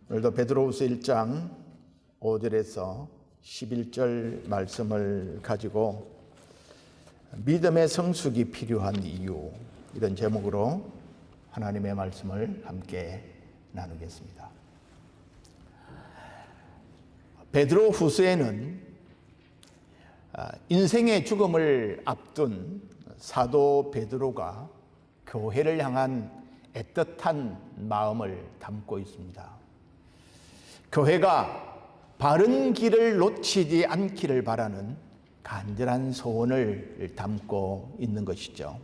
오늘도 베드로후서 1장 5절에서 11절 말씀을 가지고 믿음의 성숙이 필요한 이유, 이런 제목으로 하나님의 말씀을 함께 나누겠습니다. 베드로후서에는 인생의 죽음을 앞둔 사도 베드로가 교회를 향한 애틋한 마음을 담고 있습니다. 교회가 바른 길을 놓치지 않기를 바라는 간절한 소원을 담고 있는 것이죠.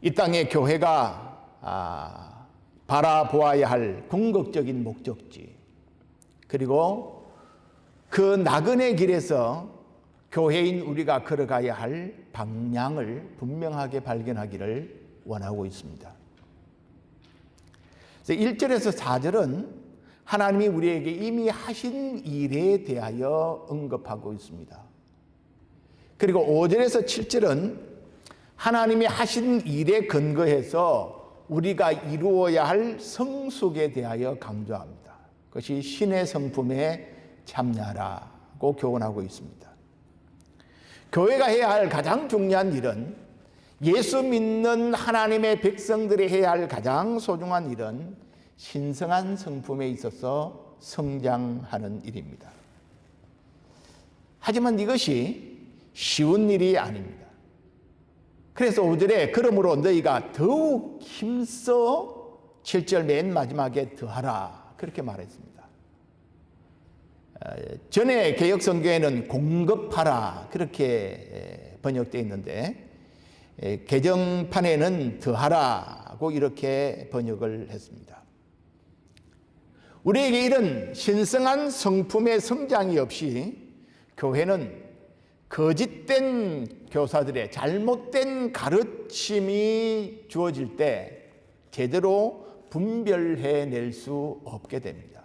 이 땅의 교회가 바라보아야 할 궁극적인 목적지, 그리고 그 나그네 길에서 교회인 우리가 걸어가야 할 방향을 분명하게 발견하기를 원하고 있습니다. 1절에서 4절은 하나님이 우리에게 이미 하신 일에 대하여 언급하고 있습니다. 그리고 5절에서 7절은 하나님이 하신 일에 근거해서 우리가 이루어야 할 성숙에 대하여 강조합니다. 그것이 신의 성품에 참여하라고 교훈하고 있습니다. 교회가 해야 할 가장 중요한 일은, 예수 믿는 하나님의 백성들이 해야 할 가장 소중한 일은 신성한 성품에 있어서 성장하는 일입니다. 하지만 이것이 쉬운 일이 아닙니다. 그래서 5절에 그러므로 너희가 더욱 힘써 7절 맨 마지막에 더하라, 그렇게 말했습니다. 전에 개역성경에는 공급하라, 그렇게 번역되어 있는데 개정판에는 더하라고 이렇게 번역을 했습니다. 우리에게 이런 신성한 성품의 성장이 없이 교회는 거짓된 교사들의 잘못된 가르침이 주어질 때 제대로 분별해낼 수 없게 됩니다.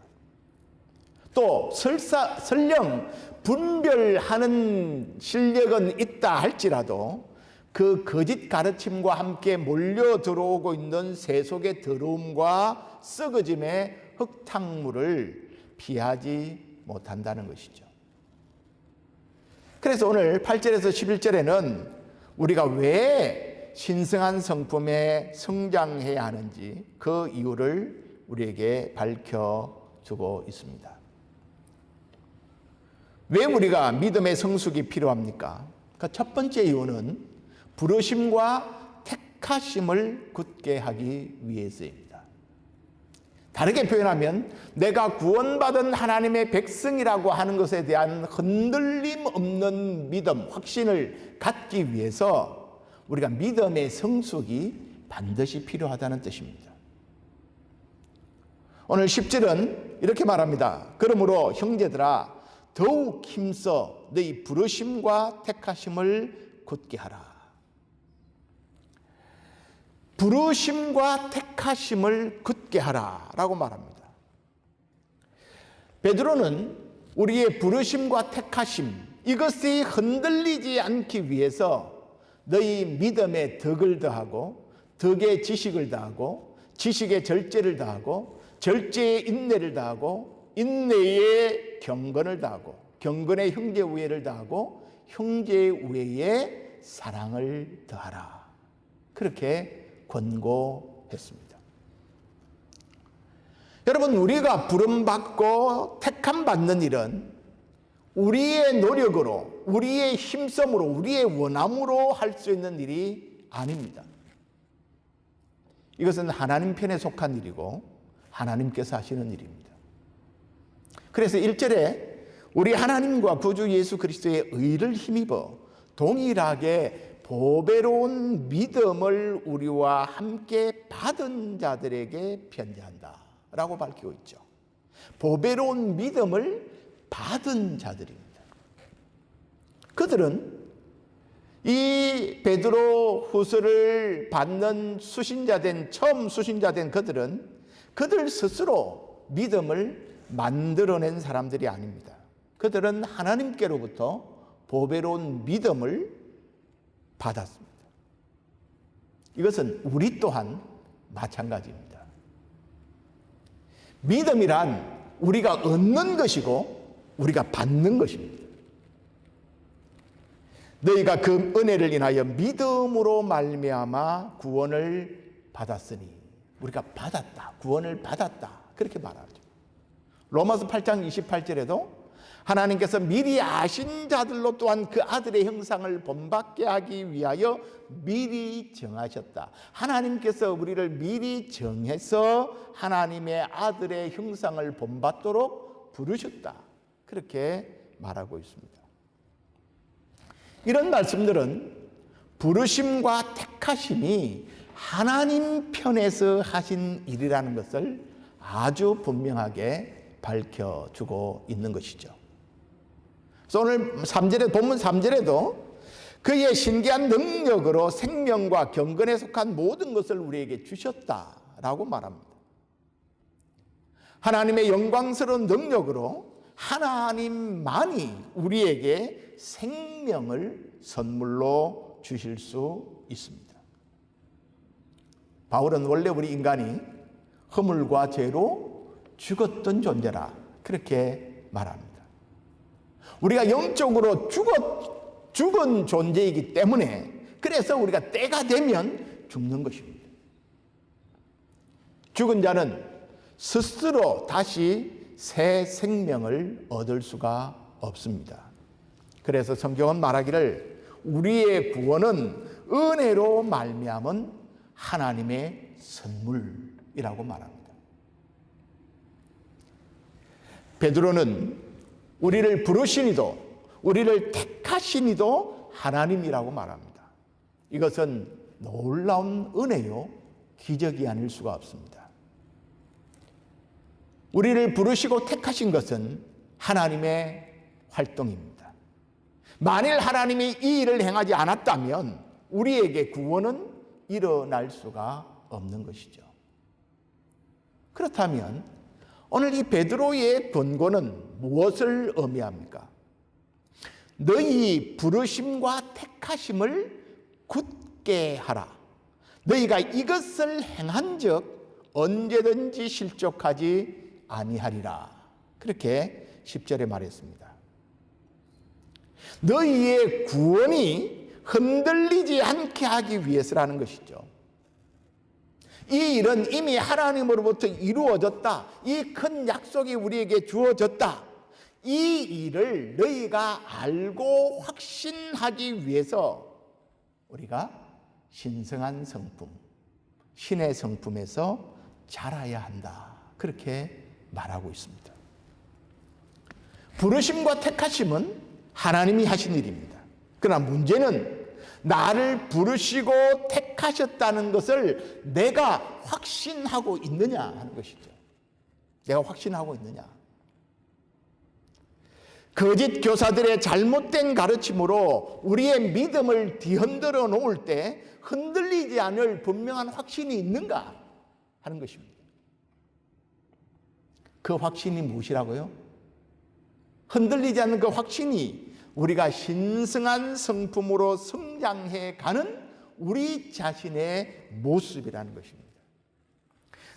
또 설령 분별하는 실력은 있다 할지라도 그 거짓 가르침과 함께 몰려 들어오고 있는 세속의 더러움과 썩어짐의 흙탕물을 피하지 못한다는 것이죠. 그래서 오늘 8절에서 11절에는 우리가 왜 신성한 성품에 성장해야 하는지 그 이유를 우리에게 밝혀주고 있습니다. 왜 우리가 믿음의 성숙이 필요합니까? 그 첫 번째 이유는 부르심과 택하심을 굳게 하기 위해서입니다. 다르게 표현하면 내가 구원받은 하나님의 백성이라고 하는 것에 대한 흔들림 없는 믿음, 확신을 갖기 위해서 우리가 믿음의 성숙이 반드시 필요하다는 뜻입니다. 오늘 10절은 이렇게 말합니다. 그러므로 형제들아 더욱 힘써 너희 부르심과 택하심을 굳게 하라. 부르심과 택하심을 굳게 하라라고 말합니다. 베드로는 우리의 부르심과 택하심, 이것이 흔들리지 않기 위해서 너희 믿음에 덕을 더하고, 덕에 지식을 더하고, 지식에 절제를 더하고, 절제에 인내를 더하고, 인내에 경건을 더하고, 경건에 형제 우애를 더하고, 형제 우애에 사랑을 더하라, 그렇게 권고했습니다. 여러분, 우리가 부름받고 택함받는 일은 우리의 노력으로, 우리의 힘씀으로, 우리의 원함으로 할 수 있는 일이 아닙니다. 이것은 하나님 편에 속한 일이고 하나님께서 하시는 일입니다. 그래서 1절에 우리 하나님과 구주 예수 그리스도의 의를 힘입어 동일하게 보배로운 믿음을 우리와 함께 받은 자들에게 편지한다 라고 밝히고 있죠. 보배로운 믿음을 받은 자들입니다. 그들은 이 베드로 후서를 받는 처음 수신자된 그들은 그들 스스로 믿음을 만들어낸 사람들이 아닙니다. 그들은 하나님께로부터 보배로운 믿음을 받았습니다. 이것은 우리 또한 마찬가지입니다. 믿음이란 우리가 얻는 것이고 우리가 받는 것입니다. 너희가 그 은혜를 인하여 믿음으로 말미암아 구원을 받았으니, 우리가 받았다, 구원을 받았다, 그렇게 말하죠. 로마서 8장 28절에도 하나님께서 미리 아신 자들로 또한 그 아들의 형상을 본받게 하기 위하여 미리 정하셨다. 하나님께서 우리를 미리 정해서 하나님의 아들의 형상을 본받도록 부르셨다, 그렇게 말하고 있습니다. 이런 말씀들은 부르심과 택하심이 하나님 편에서 하신 일이라는 것을 아주 분명하게 밝혀주고 있는 것이죠. 그래서 오늘 3절에, 본문 3절에도 그의 신기한 능력으로 생명과 경건에 속한 모든 것을 우리에게 주셨다라고 말합니다. 하나님의 영광스러운 능력으로 하나님만이 우리에게 생명을 선물로 주실 수 있습니다. 바울은 원래 우리 인간이 허물과 죄로 죽었던 존재라 그렇게 말합니다. 우리가 영적으로 죽은 존재이기 때문에, 그래서 우리가 때가 되면 죽는 것입니다. 죽은 자는 스스로 다시 새 생명을 얻을 수가 없습니다. 그래서 성경은 말하기를 우리의 구원은 은혜로 말미암은 하나님의 선물이라고 말합니다. 베드로는 우리를 부르시니도 우리를 택하시니도 하나님이라고 말합니다. 이것은 놀라운 은혜요, 기적이 아닐 수가 없습니다. 우리를 부르시고 택하신 것은 하나님의 활동입니다. 만일 하나님이 이 일을 행하지 않았다면 우리에게 구원은 일어날 수가 없는 것이죠. 그렇다면 오늘 이 베드로의 권고는 무엇을 의미합니까? 너희 부르심과 택하심을 굳게 하라. 너희가 이것을 행한 적 언제든지 실족하지 아니하리라. 그렇게 10절에 말했습니다. 너희의 구원이 흔들리지 않게 하기 위해서라는 것이죠. 이 일은 이미 하나님으로부터 이루어졌다. 이 큰 약속이 우리에게 주어졌다. 이 일을 너희가 알고 확신하기 위해서 우리가 신성한 성품, 신의 성품에서 자라야 한다. 그렇게 말하고 있습니다. 부르심과 택하심은 하나님이 하신 일입니다. 그러나 문제는 나를 부르시고 택하셨다는 것을 내가 확신하고 있느냐 하는 것이죠. 내가 확신하고 있느냐. 거짓 교사들의 잘못된 가르침으로 우리의 믿음을 뒤흔들어 놓을 때 흔들리지 않을 분명한 확신이 있는가 하는 것입니다. 그 확신이 무엇이라고요? 흔들리지 않는 그 확신이 우리가 신성한 성품으로 성장해 가는 우리 자신의 모습이라는 것입니다.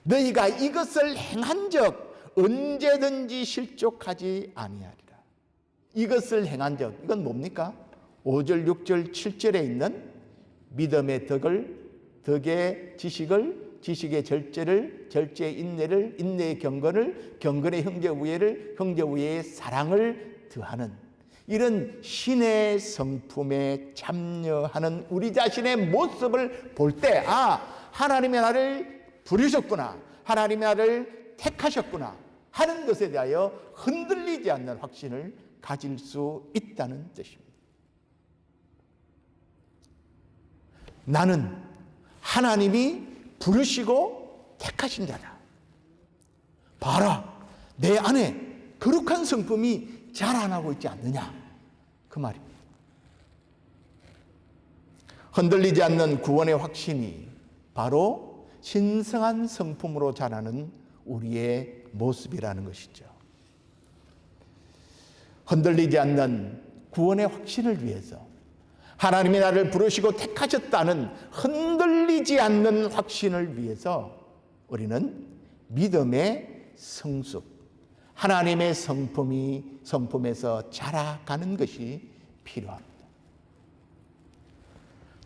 너희가 이것을 행한 적 언제든지 실족하지 아니하리라. 이것을 행한 적, 이건 뭡니까? 5절, 6절, 7절에 있는 믿음의 덕의 지식을, 지식의 절제를, 절제의 인내를, 인내의 경건을, 경건의 형제우애를, 형제우애의 사랑을 더하는 이런 신의 성품에 참여하는 우리 자신의 모습을 볼 때, 아, 하나님의 나를 부르셨구나, 하나님의 나를 택하셨구나 하는 것에 대하여 흔들리지 않는 확신을 가질 수 있다는 뜻입니다. 나는 하나님이 부르시고 택하신 자다. 봐라, 내 안에 거룩한 성품이 자라나고 있지 않느냐, 그 말입니다. 흔들리지 않는 구원의 확신이 바로 신성한 성품으로 자라는 우리의 모습이라는 것이죠. 흔들리지 않는 구원의 확신을 위해서 하나님이 나를 부르시고 택하셨다는 흔들리지 않는 확신을 위해서 우리는 믿음의 성숙, 하나님의 성품에서 자라가는 것이 필요합니다.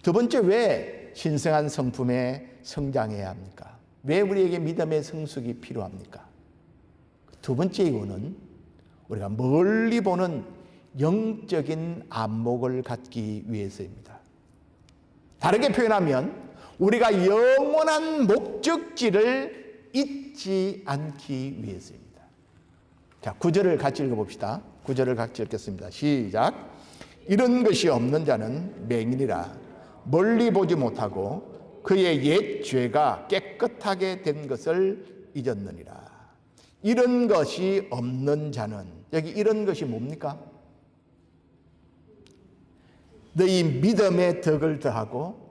두 번째, 왜 신성한 성품에 성장해야 합니까? 왜 우리에게 믿음의 성숙이 필요합니까? 두 번째 이유는 우리가 멀리 보는 영적인 안목을 갖기 위해서입니다. 다르게 표현하면 우리가 영원한 목적지를 잊지 않기 위해서입니다. 자, 9절을 같이 읽어봅시다. 9절을 같이 읽겠습니다. 시작. 이런 것이 없는 자는 맹인이라 멀리 보지 못하고 그의 옛 죄가 깨끗하게 된 것을 잊었느니라. 이런 것이 없는 자는, 여기 이런 것이 뭡니까? 너희 믿음의 덕을 더하고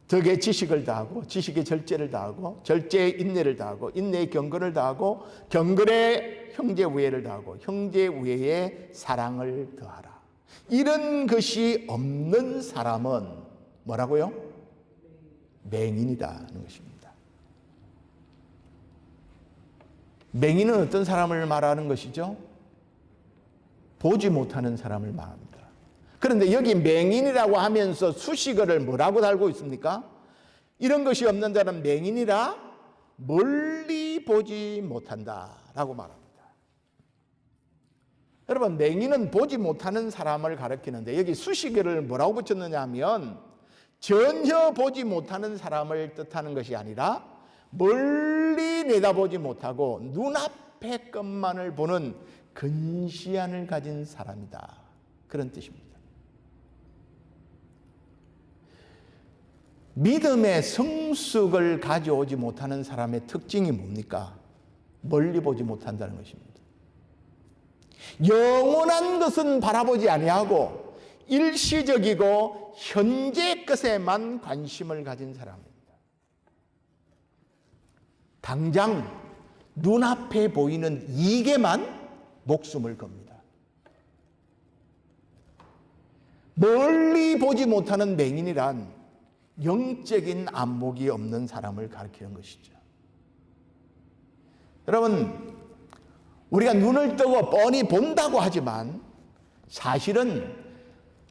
덕의 지식을 더하고 지식의 절제를 더하고 절제의 인내를 더하고 인내의 경건을 더하고 경건의 형제 우애를 더하고 형제 우애의 사랑을 더하라. 이런 것이 없는 사람은 뭐라고요? 맹인이라는 것입니다. 맹인은 어떤 사람을 말하는 것이죠? 보지 못하는 사람을 말합니다. 그런데 여기 맹인이라고 하면서 수식어를 뭐라고 달고 있습니까? 이런 것이 없는 자는 맹인이라 멀리 보지 못한다라고 말합니다. 여러분, 맹인은 보지 못하는 사람을 가리키는데 여기 수식어를 뭐라고 붙였느냐 하면 전혀 보지 못하는 사람을 뜻하는 것이 아니라 멀리 내다보지 못하고 눈앞의 것만을 보는 근시안을 가진 사람이다. 그런 뜻입니다. 믿음의 성숙을 가져오지 못하는 사람의 특징이 뭡니까? 멀리 보지 못한다는 것입니다. 영원한 것은 바라보지 아니하고 일시적이고 현재 것에만 관심을 가진 사람입니다. 당장 눈앞에 보이는 이익에만 목숨을 겁니다. 멀리 보지 못하는 맹인이란 영적인 안목이 없는 사람을 가리키는 것이죠. 여러분, 우리가 눈을 뜨고 뻔히 본다고 하지만 사실은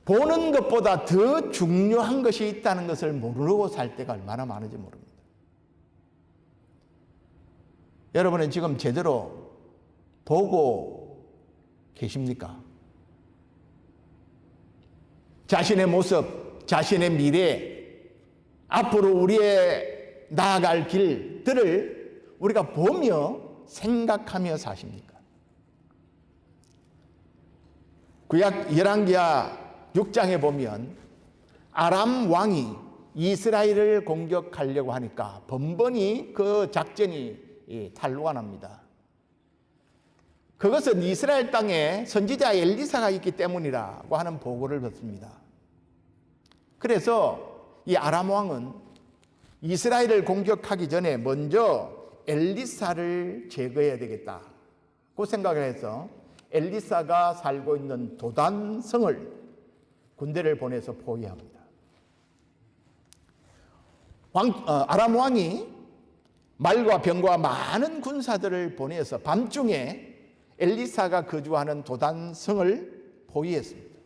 보는 것보다 더 중요한 것이 있다는 것을 모르고 살 때가 얼마나 많은지 모릅니다. 여러분은 지금 제대로 보고 계십니까? 자신의 모습, 자신의 미래, 앞으로 우리의 나아갈 길들을 우리가 보며 생각하며 사십니까? 구약 열왕기하 6장에 보면 아람 왕이 이스라엘을 공격하려고 하니까 번번이 그 작전이 탈로가 납니다. 그것은 이스라엘 땅에 선지자 엘리사가 있기 때문이라고 하는 보고를 듣습니다. 그래서 이 아람 왕은 이스라엘을 공격하기 전에 먼저 엘리사를 제거해야 되겠다고 생각을 해서 엘리사가 살고 있는 도단성을 군대를 보내서 포위합니다. 아람 왕이 말과 병과 많은 군사들을 보내서 밤중에 엘리사가 거주하는 도단성을 포위했습니다.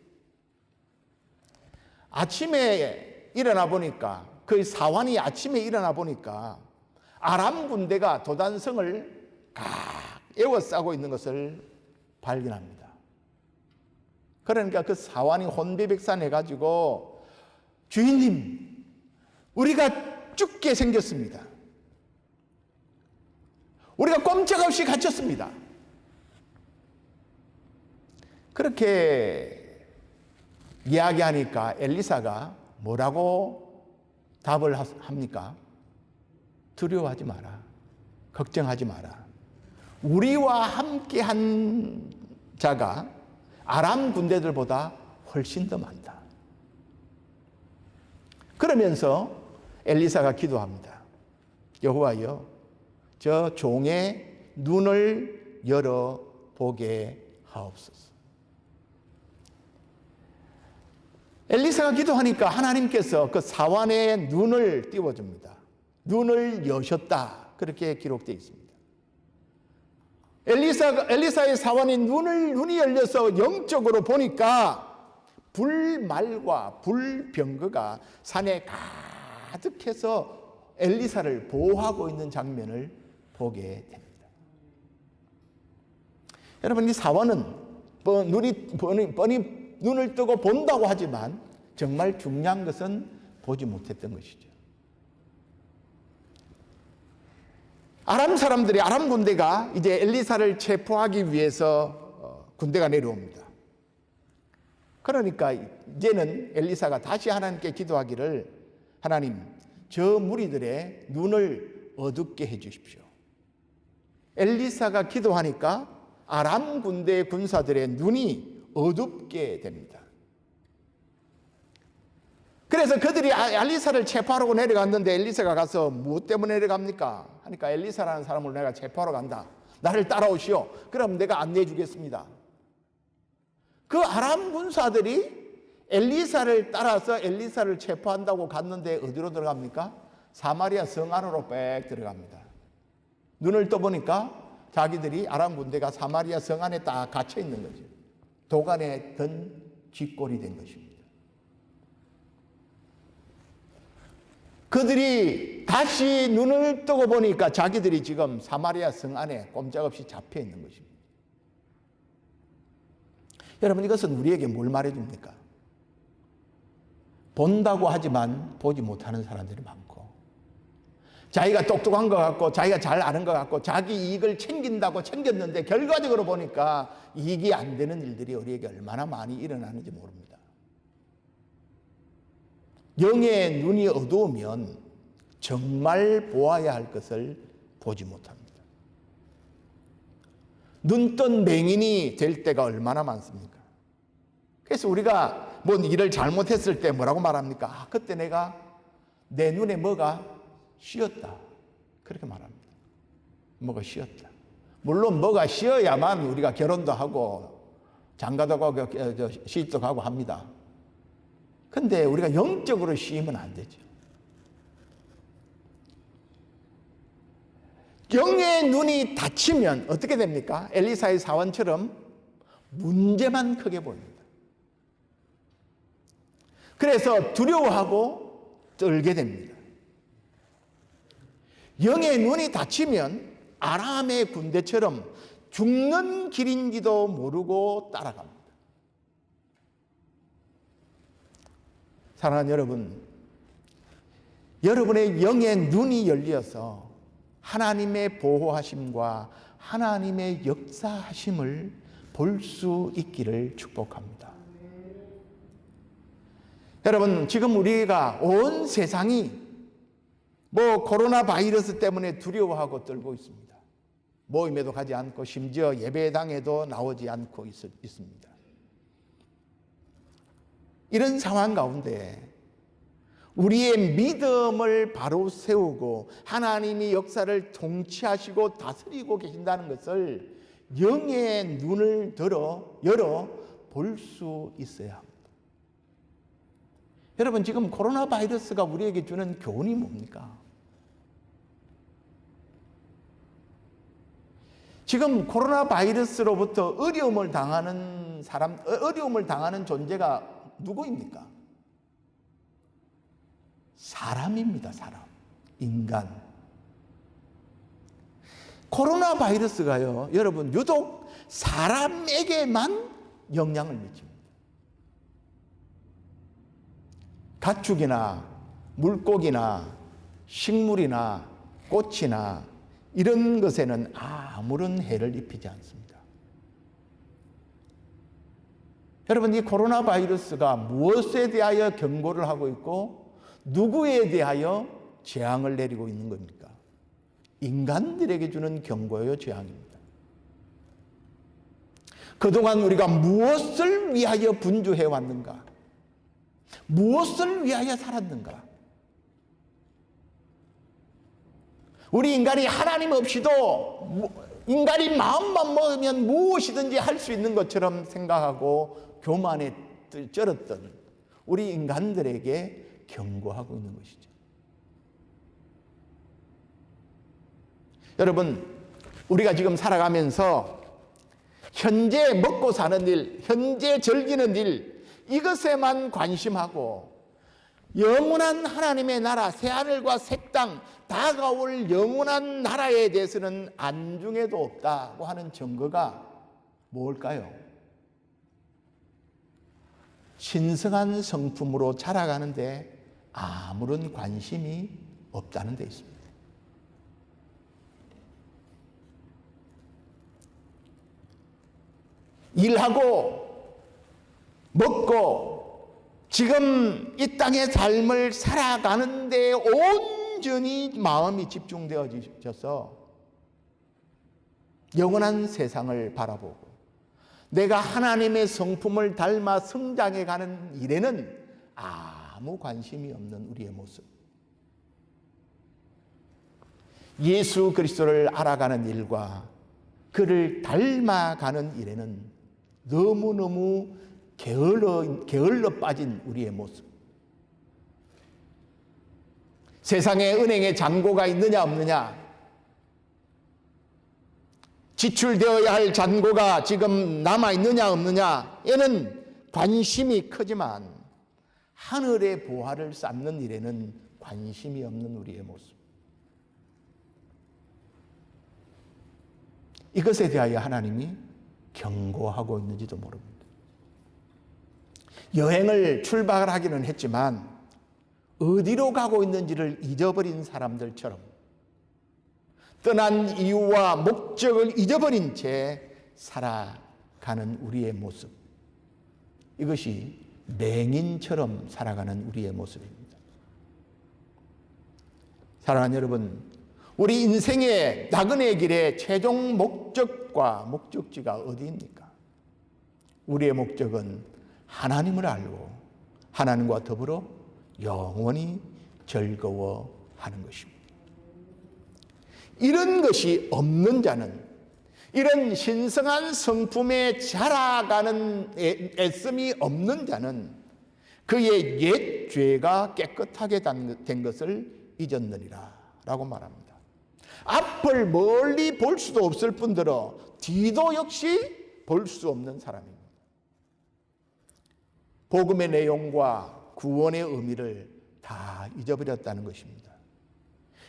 아침에 일어나 보니까 그 사환이 아침에 일어나 보니까 아람 군대가 도단성을 각 에워싸고 있는 것을 발견합니다. 그러니까 그 사환이 혼비백산해가지고 주인님, 우리가 죽게 생겼습니다. 우리가 꼼짝없이 갇혔습니다. 그렇게 이야기하니까 엘리사가 뭐라고 답을 합니까? 두려워하지 마라. 걱정하지 마라. 우리와 함께한 자가 아람 군대들보다 훨씬 더 많다. 그러면서 엘리사가 기도합니다. 여호와여, 저 종의 눈을 열어보게 하옵소서. 엘리사가 기도하니까 하나님께서 그 사환의 눈을 띄워줍니다. 눈을 여셨다. 그렇게 기록되어 있습니다. 엘리사의 사원이 눈이 열려서 영적으로 보니까 불말과 불병거가 산에 가득해서 엘리사를 보호하고 있는 장면을 보게 됩니다. 여러분, 이 사원은 뻔히 눈을 뜨고 본다고 하지만 정말 중요한 것은 보지 못했던 것이죠. 아람 군대가 이제 엘리사를 체포하기 위해서 군대가 내려옵니다. 그러니까 이제는 엘리사가 다시 하나님께 기도하기를, 하나님, 저 무리들의 눈을 어둡게 해 주십시오. 엘리사가 기도하니까 아람 군대 군사들의 눈이 어둡게 됩니다. 그래서 그들이 엘리사를 체포하려고 내려갔는데 엘리사가 가서 무엇 때문에 내려갑니까? 하니까 엘리사라는 사람을 내가 체포하러 간다. 나를 따라오시오. 그럼 내가 안내해 주겠습니다. 그 아람 군사들이 엘리사를 따라서 엘리사를 체포한다고 갔는데 어디로 들어갑니까? 사마리아 성 안으로 빽 들어갑니다. 눈을 떠보니까 자기들이 아람 군대가 사마리아 성 안에 딱 갇혀 있는 거죠. 도간에 든 쥐꼴이 된 것입니다. 그들이 다시 눈을 뜨고 보니까 자기들이 지금 사마리아 성 안에 꼼짝없이 잡혀 있는 것입니다. 여러분, 이것은 우리에게 뭘 말해줍니까? 본다고 하지만 보지 못하는 사람들이 많고, 자기가 똑똑한 것 같고 자기가 잘 아는 것 같고 자기 이익을 챙긴다고 챙겼는데 결과적으로 보니까 이익이 안 되는 일들이 우리에게 얼마나 많이 일어나는지 모릅니다. 영의 눈이 어두우면 정말 보아야 할 것을 보지 못합니다. 눈뜬 맹인이 될 때가 얼마나 많습니까? 그래서 우리가 뭔 일을 잘못했을 때 뭐라고 말합니까? 그때 내가 내 눈에 뭐가 씌었다. 그렇게 말합니다. 뭐가 씌었다. 물론 뭐가 씌어야만 우리가 결혼도 하고 장가도 가고 시집도 가고 합니다. 근데 우리가 영적으로 씌이면 안 되죠. 영의 눈이 닫히면 어떻게 됩니까? 엘리사의 사원처럼 문제만 크게 보입니다. 그래서 두려워하고 떨게 됩니다. 영의 눈이 닫히면 아람의 군대처럼 죽는 길인지도 모르고 따라갑니다. 사랑하는 여러분, 여러분의 영의 눈이 열려서 하나님의 보호하심과 하나님의 역사하심을 볼 수 있기를 축복합니다. 여러분, 지금 우리가 온 세상이 코로나 바이러스 때문에 두려워하고 떨고 있습니다. 모임에도 가지 않고 심지어 예배당에도 나오지 않고 있습니다. 이런 상황 가운데 우리의 믿음을 바로 세우고 하나님이 역사를 통치하시고 다스리고 계신다는 것을 영의 눈을 열어 볼 수 있어야 합니다. 여러분, 지금 코로나 바이러스가 우리에게 주는 교훈이 뭡니까? 지금 코로나 바이러스로부터 어려움을 당하는 존재가 누구입니까? 사람입니다. 사람. 인간. 코로나 바이러스가요, 여러분, 유독 사람에게만 영향을 미칩니다. 가축이나 물고기나 식물이나 꽃이나 이런 것에는 아무런 해를 입히지 않습니다. 여러분, 이 코로나 바이러스가 무엇에 대하여 경고를 하고 있고 누구에 대하여 재앙을 내리고 있는 겁니까? 인간들에게 주는 경고요, 재앙입니다. 그동안 우리가 무엇을 위하여 분주해 왔는가? 무엇을 위하여 살았는가? 우리 인간이 하나님 없이도 인간이 마음만 먹으면 무엇이든지 할 수 있는 것처럼 생각하고 교만에 쩔었던 우리 인간들에게 경고하고 있는 것이죠. 여러분, 우리가 지금 살아가면서 현재 먹고 사는 일, 현재 즐기는 일, 이것에만 관심하고 영원한 하나님의 나라, 새하늘과 새 땅, 다가올 영원한 나라에 대해서는 안중에도 없다고 하는 증거가 뭘까요? 신성한 성품으로 자라가는데 아무런 관심이 없다는 데 있습니다. 일하고 먹고 지금 이 땅의 삶을 살아가는 데 온전히 마음이 집중되어져서 영원한 세상을 바라보고 내가 하나님의 성품을 닮아 성장해가는 일에는 아무 관심이 없는 우리의 모습. 예수 그리스도를 알아가는 일과 그를 닮아가는 일에는 너무너무 게을러 빠진 우리의 모습. 세상에 은행에 잔고가 있느냐 없느냐, 지출되어야 할 잔고가 지금 남아있느냐 없느냐에는 관심이 크지만 하늘의 보화를 쌓는 일에는 관심이 없는 우리의 모습. 이것에 대하여 하나님이 경고하고 있는지도 모릅니다. 여행을 출발하기는 했지만 어디로 가고 있는지를 잊어버린 사람들처럼 떠난 이유와 목적을 잊어버린 채 살아가는 우리의 모습, 이것이 맹인처럼 살아가는 우리의 모습입니다. 사랑하는 여러분, 우리 인생의 나그네 길의 최종 목적과 목적지가 어디입니까? 우리의 목적은 하나님을 알고 하나님과 더불어 영원히 즐거워하는 것입니다. 이런 것이 없는 자는, 이런 신성한 성품에 자라가는 애씀이 없는 자는 그의 옛 죄가 깨끗하게 된 것을 잊었느니라 라고 말합니다. 앞을 멀리 볼 수도 없을 뿐더러 뒤도 역시 볼 수 없는 사람입니다. 복음의 내용과 구원의 의미를 다 잊어버렸다는 것입니다.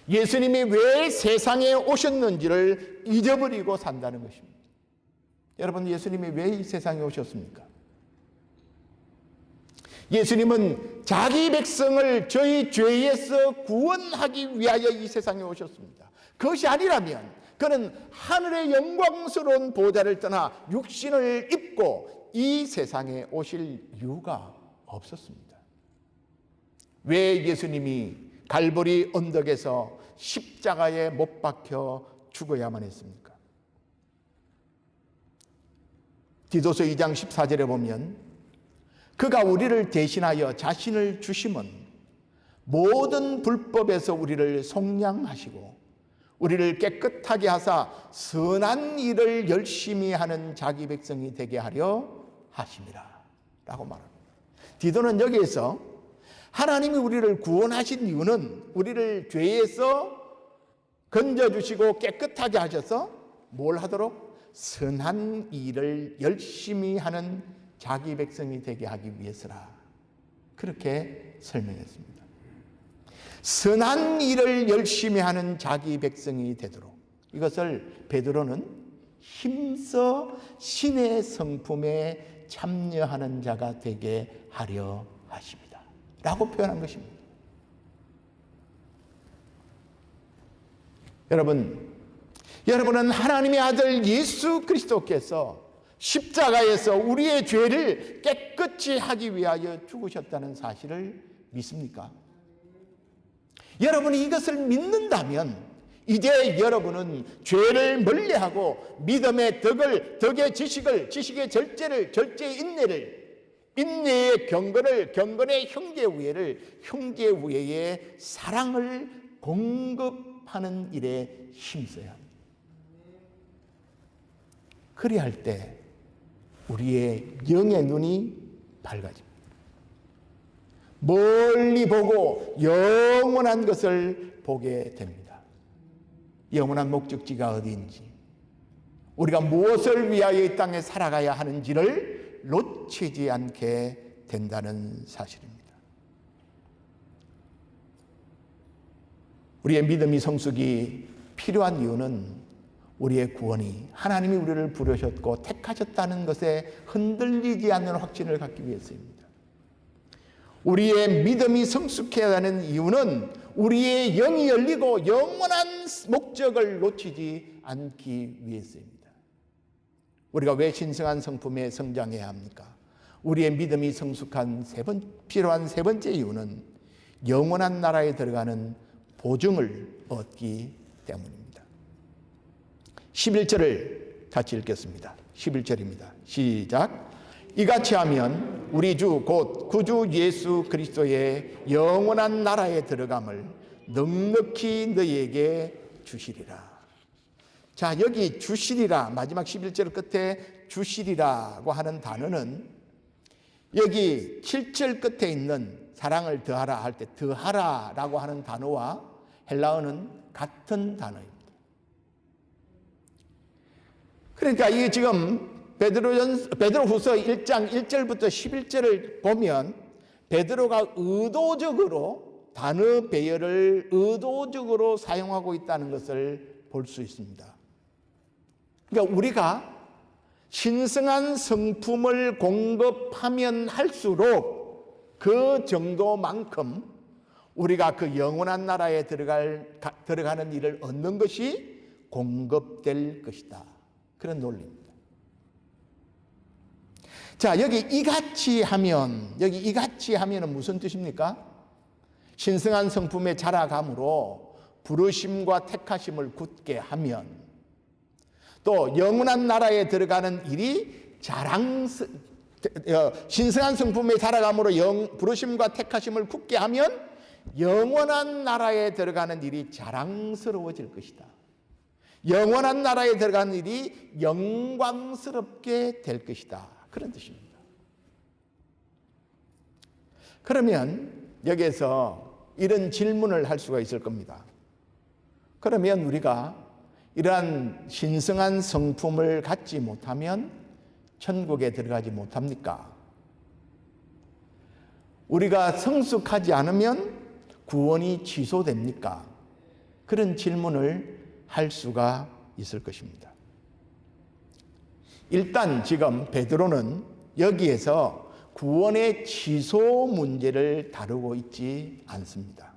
예수님이 왜 세상에 오셨는지를 잊어버리고 산다는 것입니다. 여러분, 예수님이 왜 이 세상에 오셨습니까? 예수님은 자기 백성을 저희 죄에서 구원하기 위하여 이 세상에 오셨습니다. 그것이 아니라면 그는 하늘의 영광스러운 보좌를 떠나 육신을 입고 이 세상에 오실 이유가 없었습니다. 왜 예수님이 갈보리 언덕에서 십자가에 못 박혀 죽어야만 했습니까? 디도서 2장 14절에 보면 그가 우리를 대신하여 자신을 주심은 모든 불법에서 우리를 속량하시고 우리를 깨끗하게 하사 선한 일을 열심히 하는 자기 백성이 되게 하려 하심이라 라고 말합니다. 디도는 여기에서 하나님이 우리를 구원하신 이유는 우리를 죄에서 건져주시고 깨끗하게 하셔서 뭘 하도록? 선한 일을 열심히 하는 자기 백성이 되게 하기 위해서라, 그렇게 설명했습니다. 선한 일을 열심히 하는 자기 백성이 되도록, 이것을 베드로는 힘써 신의 성품에 참여하는 자가 되게 하려 하십니다 라고 표현한 것입니다. 여러분은 하나님의 아들 예수 그리스도께서 십자가에서 우리의 죄를 깨끗이 하기 위하여 죽으셨다는 사실을 믿습니까? 여러분이 이것을 믿는다면 이제 여러분은 죄를 멀리하고 믿음의 덕의 지식의 절제의 인내를, 인내의 경건의 형제 우애의 사랑을 공급하는 일에 힘써야 합니다. 그리할 때 우리의 영의 눈이 밝아집니다. 멀리 보고 영원한 것을 보게 됩니다. 영원한 목적지가 어디인지, 우리가 무엇을 위하여 이 땅에 살아가야 하는지를 놓치지 않게 된다는 사실입니다. 우리의 믿음이 성숙이 필요한 이유는 우리의 구원이 하나님이 우리를 부르셨고 택하셨다는 것에 흔들리지 않는 확신을 갖기 위해서입니다. 우리의 믿음이 성숙해야 하는 이유는 우리의 영이 열리고 영원한 목적을 놓치지 않기 위해서입니다. 우리가 왜 신성한 성품에 성장해야 합니까? 우리의 믿음이 성숙한 필요한 세 번째 이유는 영원한 나라에 들어가는 보증을 얻기 때문입니다. 11절을 같이 읽겠습니다. 11절입니다. 시작. 이같이 하면 우리 주 곧 구주 예수 그리스도의 영원한 나라에 들어감을 넉넉히 너희에게 주시리라. 자, 여기 주시리라, 마지막 11절 끝에 주시리라고 하는 단어는 여기 7절 끝에 있는 사랑을 더하라 할 때 더하라라고 하는 단어와 헬라어는 같은 단어입니다. 그러니까 이게 지금 베드로후서 1장 1절부터 11절을 보면 베드로가 의도적으로 단어 배열을 의도적으로 사용하고 있다는 것을 볼 수 있습니다. 그러니까 우리가 신성한 성품을 공급하면 할수록 그 정도만큼 우리가 그 영원한 나라에 들어가는 일을 얻는 것이 공급될 것이다. 그런 논리입니다. 자, 여기 이같이 하면은 무슨 뜻입니까? 신성한 성품에 자라감으로 부르심과 택하심을 굳게 하면, 또 영원한 나라에 들어가는 일이 신성한 성품에 자라감으로 부르심과 택하심을 굳게 하면 영원한 나라에 들어가는 일이 자랑스러워질 것이다. 영원한 나라에 들어가는 일이 영광스럽게 될 것이다. 그런 뜻입니다. 그러면 여기에서 이런 질문을 할 수가 있을 겁니다. 그러면 우리가 이러한 신성한 성품을 갖지 못하면 천국에 들어가지 못합니까? 우리가 성숙하지 않으면 구원이 취소됩니까? 그런 질문을 할 수가 있을 것입니다. 일단 지금 베드로는 여기에서 구원의 취소 문제를 다루고 있지 않습니다.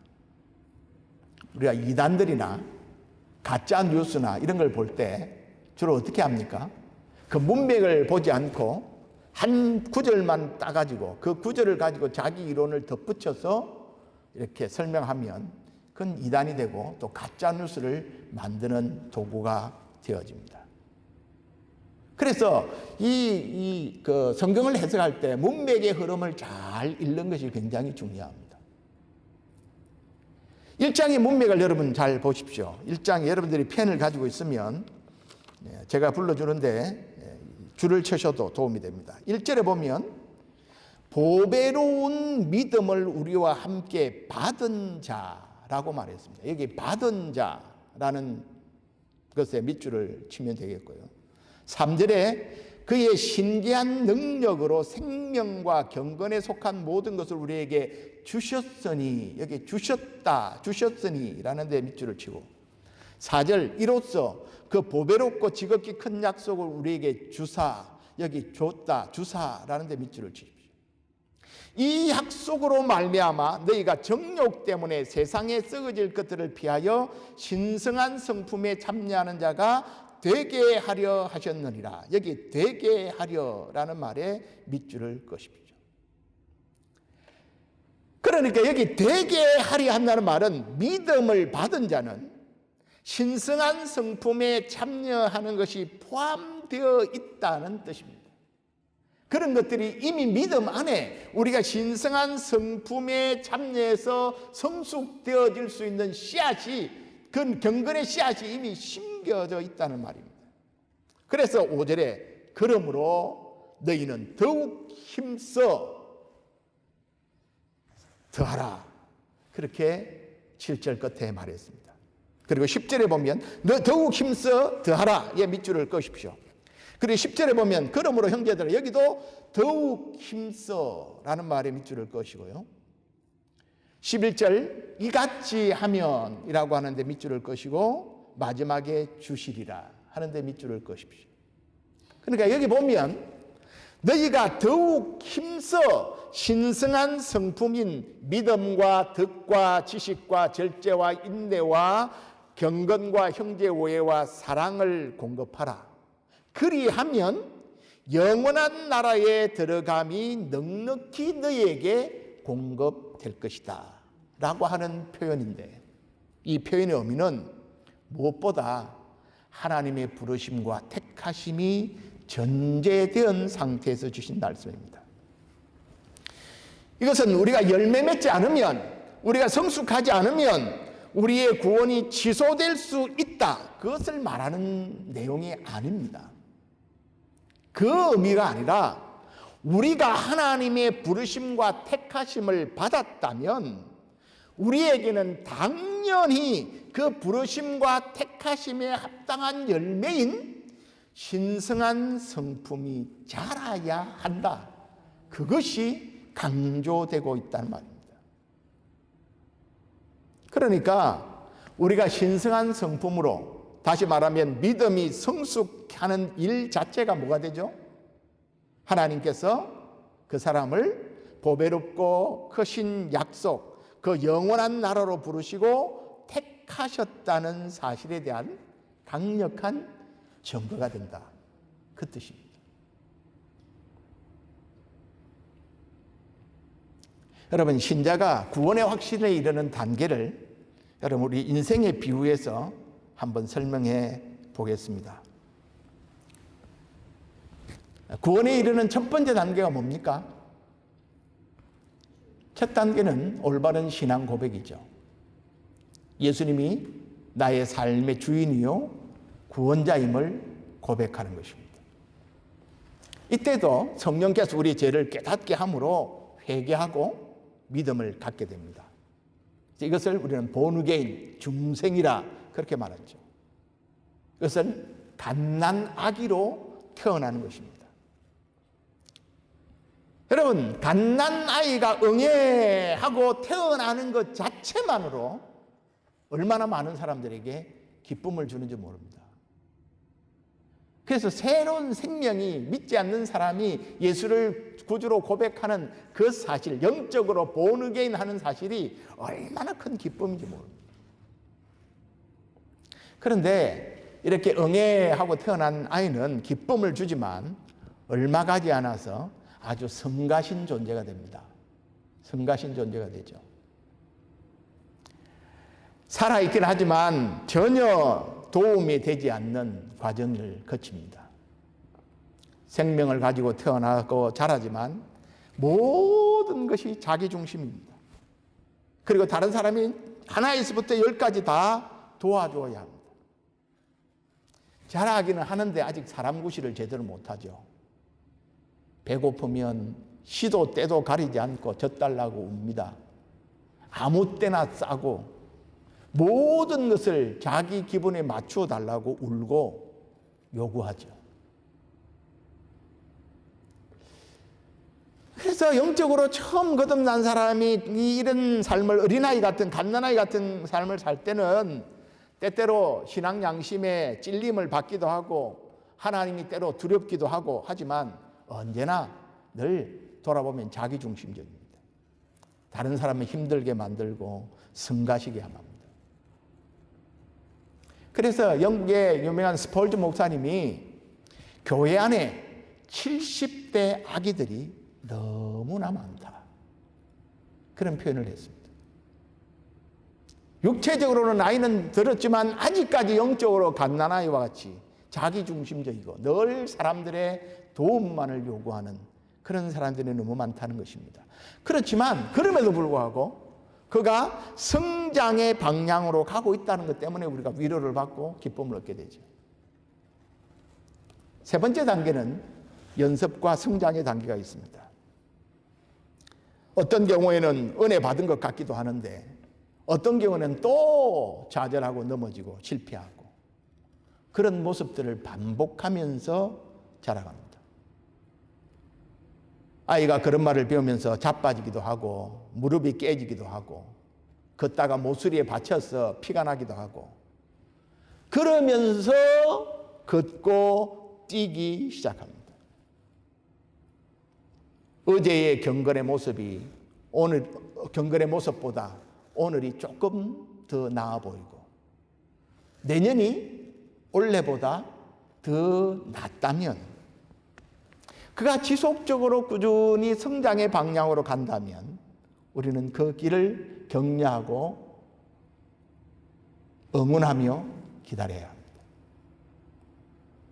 우리가 이단들이나 가짜 뉴스나 이런 걸 볼 때 주로 어떻게 합니까? 그 문맥을 보지 않고 한 구절만 따가지고 그 구절을 가지고 자기 이론을 덧붙여서 이렇게 설명하면 그건 이단이 되고 또 가짜 뉴스를 만드는 도구가 되어집니다. 그래서 그 성경을 해석할 때 문맥의 흐름을 잘 읽는 것이 굉장히 중요합니다. 1장의 문맥을 여러분 잘 보십시오. 1장 여러분들이 펜을 가지고 있으면 제가 불러주는데 줄을 쳐셔도 도움이 됩니다. 1절에 보면 보배로운 믿음을 우리와 함께 받은 자라고 말했습니다. 여기 받은 자라는 것에 밑줄을 치면 되겠고요. 3절에 그의 신기한 능력으로 생명과 경건에 속한 모든 것을 우리에게 주셨으니, 여기 주셨으니 라는 데 밑줄을 치고, 4절 이로써 그 보배롭고 지극히 큰 약속을 우리에게 주사, 여기 주사라는 데 밑줄을 치십시오. 이 약속으로 말미암아 너희가 정욕 때문에 세상에 썩어질 것들을 피하여 신성한 성품에 참여하는 자가 되게 하려 하셨느니라. 여기 되게 하려라는 말에 밑줄을 그으십시오. 그러니까 여기 되게 하려 한다는 말은 믿음을 받은 자는 신성한 성품에 참여하는 것이 포함되어 있다는 뜻입니다. 그런 것들이 이미 믿음 안에 우리가 신성한 성품에 참여해서 성숙되어질 수 있는 씨앗이, 그 경건의 씨앗이 이미 심겨져 있다는 말입니다. 그래서 5절에 그러므로 너희는 더욱 힘써 더하라, 그렇게 7절 끝에 말했습니다. 그리고 10절에 보면 너 더욱 힘써 더하라. 예, 밑줄을 그으십시오. 그리고 10절에 보면 그러므로 형제들아, 여기도 더욱 힘써 라는 말에 밑줄을 그으시고요. 11절 이같이 하면 이라고 하는데 밑줄을 그으시고 마지막에 주시리라 하는데 밑줄을 그으십시오. 그러니까 여기 보면 너희가 더욱 힘써 신성한 성품인 믿음과 덕과 지식과 절제와 인내와 경건과 형제 우애와 사랑을 공급하라. 그리하면 영원한 나라에 들어감이 넉넉히 너희에게 공급될 것이다 라고 하는 표현인데, 이 표현의 의미는 무엇보다 하나님의 부르심과 택하심이 전제된 상태에서 주신 말씀입니다. 이것은 우리가 열매 맺지 않으면, 우리가 성숙하지 않으면 우리의 구원이 취소될 수 있다, 그것을 말하는 내용이 아닙니다. 그 의미가 아니라 우리가 하나님의 부르심과 택하심을 받았다면 우리에게는 당연히 그 부르심과 택하심에 합당한 열매인 신성한 성품이 자라야 한다, 그것이 강조되고 있다는 말입니다. 그러니까 우리가 신성한 성품으로, 다시 말하면 믿음이 성숙하는 일 자체가 뭐가 되죠? 하나님께서 그 사람을 보배롭고 크신 약속, 그 영원한 나라로 부르시고 택하셨다는 사실에 대한 강력한 증거가 된다, 그 뜻입니다. 여러분, 신자가 구원의 확신에 이르는 단계를 여러분 우리 인생의 비유에서 한번 설명해 보겠습니다. 구원에 이르는 첫 번째 단계가 뭡니까? 첫 단계는 올바른 신앙 고백이죠. 예수님이 나의 삶의 주인이요 구원자임을 고백하는 것입니다. 이때도 성령께서 우리 죄를 깨닫게 함으로 회개하고 믿음을 갖게 됩니다. 이것을 우리는 본어게인, 중생이라 그렇게 말하죠. 이것은 갓난아기로 태어나는 것입니다. 여러분, 갓난아이가 응애하고 태어나는 것 자체만으로 얼마나 많은 사람들에게 기쁨을 주는지 모릅니다. 그래서 새로운 생명이, 믿지 않는 사람이 예수를 구주로 고백하는 그 사실, 영적으로 본어게인 하는 사실이 얼마나 큰 기쁨인지 모릅니다. 그런데 이렇게 응애하고 태어난 아이는 기쁨을 주지만 얼마 가지 않아서 아주 성가신 존재가 됩니다. 성가신 존재가 되죠. 살아있긴 하지만 전혀 도움이 되지 않는 과정을 거칩니다. 생명을 가지고 태어나고 자라지만 모든 것이 자기 중심입니다. 그리고 다른 사람이 하나에서부터 10까지 다 도와줘야 합니다. 자라기는 하는데 아직 사람 구실을 제대로 못하죠. 배고프면 시도 때도 가리지 않고 젖달라고 웁니다. 아무 때나 싸고 모든 것을 자기 기분에 맞추어 달라고 울고 요구하죠. 그래서 영적으로 처음 거듭난 사람이 이런 삶을, 어린아이 같은, 갓난아이 같은 삶을 살 때는 때때로 신앙 양심에 찔림을 받기도 하고 하나님이 때로 두렵기도 하고 하지만 언제나 늘 돌아보면 자기중심적입니다. 다른 사람을 힘들게 만들고 성가시게 합니다. 그래서 영국의 유명한 스펄즈 목사님이 교회 안에 70대 아기들이 너무나 많다, 그런 표현을 했습니다. 육체적으로는 나이는 들었지만 아직까지 영적으로 갓난아이와 같이 자기중심적이고 늘 사람들의 도움만을 요구하는 그런 사람들이 너무 많다는 것입니다. 그렇지만 그럼에도 불구하고 그가 성장의 방향으로 가고 있다는 것 때문에 우리가 위로를 받고 기쁨을 얻게 되죠. 세 번째 단계는 연습과 성장의 단계가 있습니다. 어떤 경우에는 은혜 받은 것 같기도 하는데 어떤 경우는 또 좌절하고 넘어지고 실패하고 그런 모습들을 반복하면서 자라갑니다. 아이가 그런 말을 배우면서 자빠지기도 하고 무릎이 깨지기도 하고 걷다가 모서리에 받쳐서 피가 나기도 하고 그러면서 걷고 뛰기 시작합니다. 어제의 경건의 모습이 오늘 경건의 모습보다 오늘이 조금 더 나아 보이고 내년이 올해보다 더 낫다면 그가 지속적으로 꾸준히 성장의 방향으로 간다면 우리는 그 길을 격려하고 응원하며 기다려야 합니다.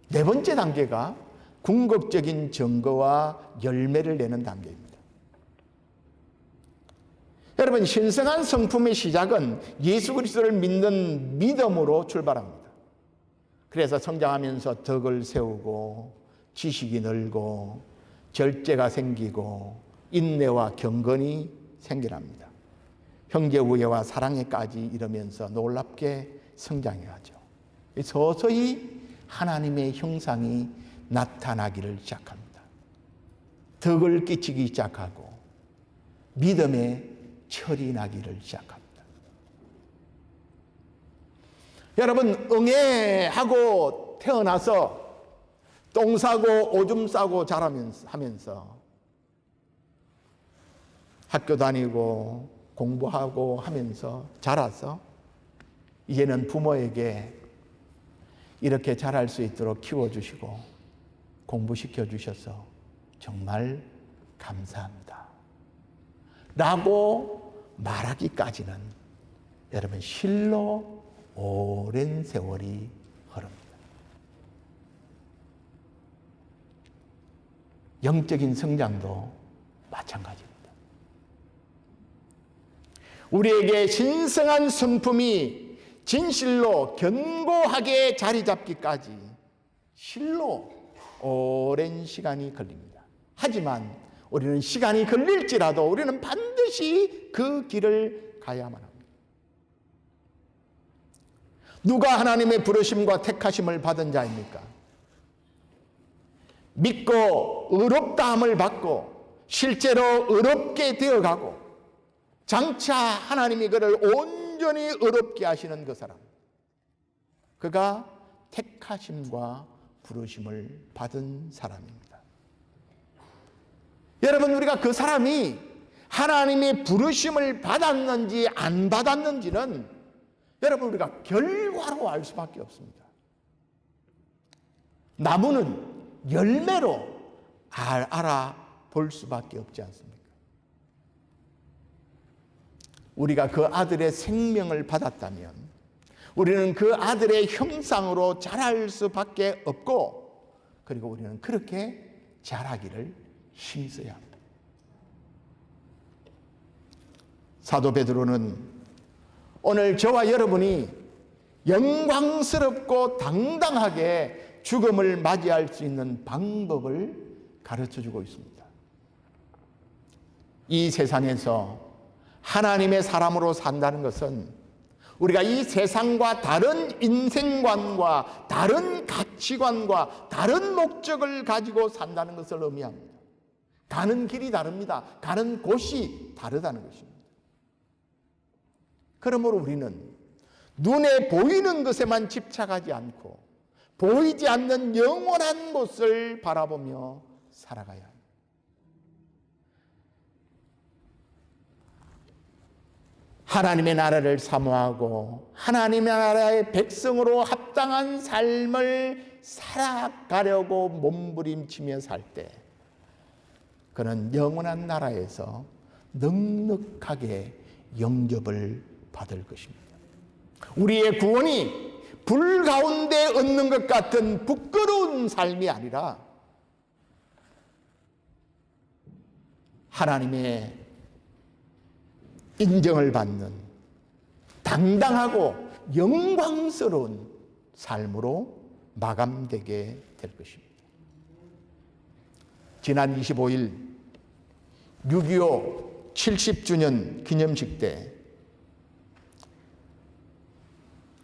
네 번째 단계가 궁극적인 증거와 열매를 내는 단계입니다. 여러분, 신성한 성품의 시작은 예수 그리스도를 믿는 믿음으로 출발합니다. 그래서 성장하면서 덕을 세우고 지식이 늘고 절제가 생기고 인내와 경건이 생겨납니다. 형제 우애와 사랑에까지 이르면서 놀랍게 성장해가죠. 서서히 하나님의 형상이 나타나기를 시작합니다. 덕을 끼치기 시작하고 믿음의 철이 나기를 시작합니다. 여러분, 응애하고 태어나서 똥 싸고 오줌 싸고 자라면서 학교 다니고 공부하고 하면서 자라서 이제는 부모에게 이렇게 자랄 수 있도록 키워주시고 공부시켜 주셔서 정말 감사합니다 라고 말하기까지는 여러분 실로 오랜 세월이 흐릅니다. 영적인 성장도 마찬가지입니다. 우리에게 신성한 성품이 진실로 견고하게 자리 잡기까지 실로 오랜 시간이 걸립니다. 하지만 우리는 시간이 걸릴지라도 우리는 반드시 그 길을 가야만 합니다. 누가 하나님의 부르심과 택하심을 받은 자입니까? 믿고 의롭다함을 받고 실제로 의롭게 되어가고 장차 하나님이 그를 온전히 의롭게 하시는 그 사람, 그가 택하심과 부르심을 받은 사람입니다. 여러분, 우리가 그 사람이 하나님의 부르심을 받았는지 안 받았는지는 여러분 우리가 결과로 알 수밖에 없습니다. 나무는 열매로 알아볼 수밖에 없지 않습니까? 우리가 그 아들의 생명을 받았다면 우리는 그 아들의 형상으로 자랄 수밖에 없고, 그리고 우리는 그렇게 자라기를 힘써야 합니다. 사도 베드로는 오늘 저와 여러분이 영광스럽고 당당하게 죽음을 맞이할 수 있는 방법을 가르쳐주고 있습니다. 이 세상에서 하나님의 사람으로 산다는 것은 우리가 이 세상과 다른 인생관과 다른 가치관과 다른 목적을 가지고 산다는 것을 의미합니다. 가는 길이 다릅니다. 가는 곳이 다르다는 것입니다. 그러므로 우리는 눈에 보이는 것에만 집착하지 않고 보이지 않는 영원한 곳을 바라보며 살아가야 합니다. 하나님의 나라를 사모하고 하나님의 나라의 백성으로 합당한 삶을 살아가려고 몸부림치며 살 때 그는 영원한 나라에서 넉넉하게 영접을 받을 것입니다. 우리의 구원이 불 가운데 얻는 것 같은 부끄러운 삶이 아니라 하나님의 인정을 받는 당당하고 영광스러운 삶으로 마감되게 될 것입니다. 지난 25일 6.25 70주년 기념식 때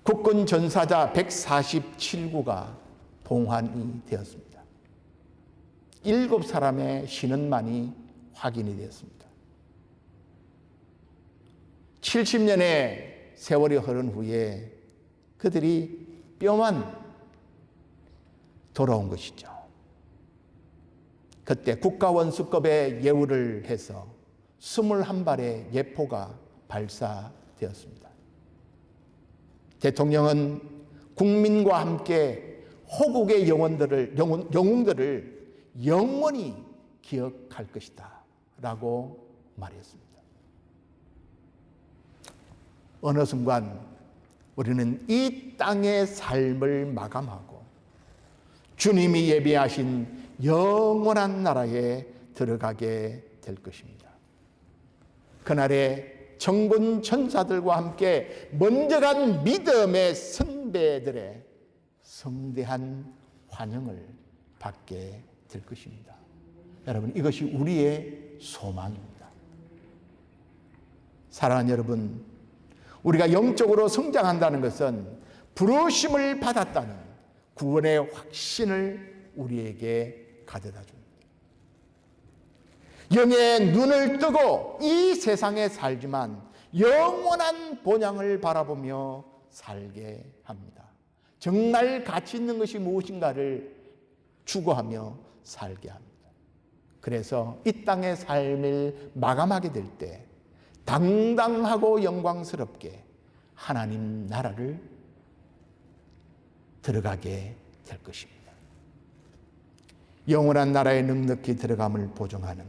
국군 전사자 147구가 봉환이 되었습니다. 7사람의 신원만이 확인이 되었습니다. 70년의 세월이 흐른 후에 그들이 뼈만 돌아온 것이죠. 그때 국가원수급의 예우를 해서 21발의 예포가 발사되었습니다. 대통령은 국민과 함께 호국의 영웅들을 영원히 기억할 것이다 라고 말했습니다. 어느 순간 우리는 이 땅의 삶을 마감하고 주님이 예비하신 영원한 나라에 들어가게 될 것입니다. 그날에 천군 천사들과 함께 먼저 간 믿음의 선배들의 성대한 환영을 받게 될 것입니다. 여러분, 이것이 우리의 소망입니다. 사랑하는 여러분, 우리가 영적으로 성장한다는 것은 부르심을 받았다는 구원의 확신을 우리에게 가져다 줍니다. 영의 눈을 뜨고 이 세상에 살지만 영원한 본향을 바라보며 살게 합니다. 정말 가치 있는 것이 무엇인가를 추구하며 살게 합니다. 그래서 이 땅의 삶을 마감하게 될 때 당당하고 영광스럽게 하나님 나라를 들어가게 될 것입니다. 영원한 나라에 넉넉히 들어감을 보증하는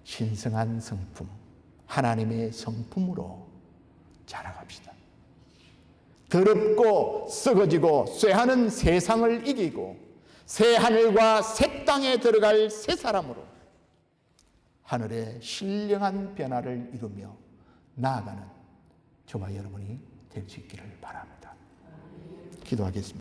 신성한 성품, 하나님의 성품으로 자라갑시다. 더럽고 썩어지고 쇠하는 세상을 이기고 새 하늘과 새 땅에 들어갈 새 사람으로 하늘의 신령한 변화를 이루며 나아가는 저와 여러분이 될 수 있기를 바랍니다. 기도하겠습니다.